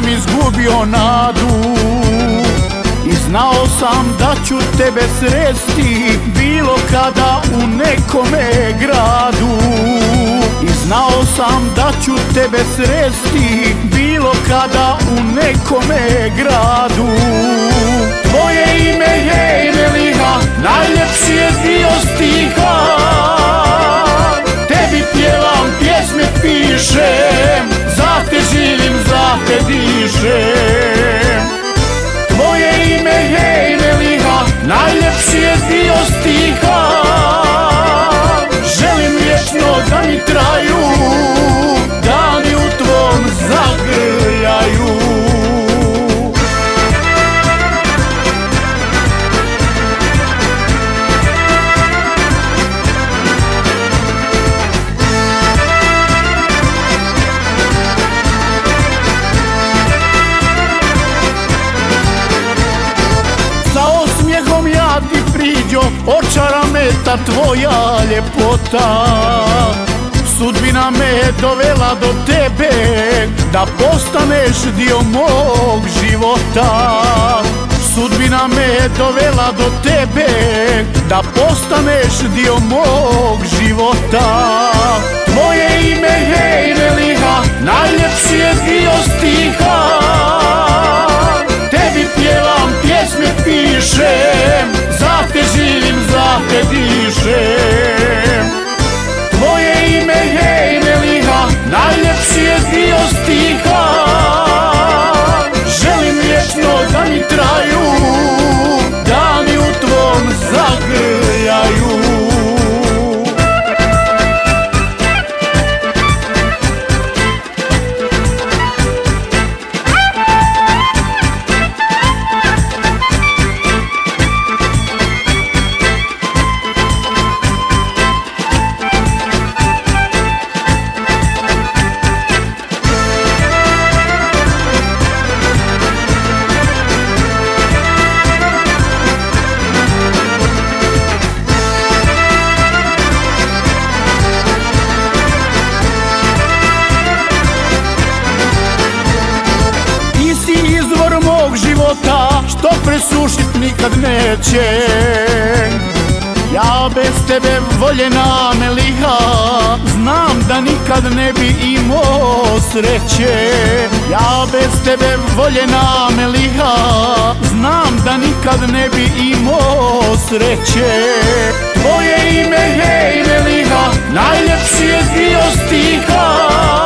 sam izgubio nadu i znao sam da ću tebe sresti bilo kada u nekome gradu. I znao sam da ću tebe sresti bilo kada u nekome gradu. Tvoje ime je Imeliha, najljepši je dio stiha. Tebi pjevam, pjesme pišem, za te živim, za te dišem. Tvoje ime je Imeliha, najljepši je dio stiha. Želim vječno da mi traju, dani u tvom zagrljaju. Sa osmijehom ja ti priđo, očara me ta tvoja ljepota. Sudbina me dovela do tebe, da postaneš dio mog života. Sudbina me dovela do tebe, da postaneš dio mog života. Tvoje ime je Imeliha, najljepši je dio stiha. Tebi pjevam, pjesme pišem, za te živim, za te dišem. Tvoje ime je Imeliha, najljepši je dio stiha. Želim vječno da mi traju, dani u tvom zagrljaju. Života, što presušit nikad neće. Ja bez tebe voljena Meliha, znam da nikad ne bi imao sreće. Ja bez tebe voljena Meliha, znam da nikad ne bi imao sreće. Tvoje ime je Meliha, najljepši je dio stiha.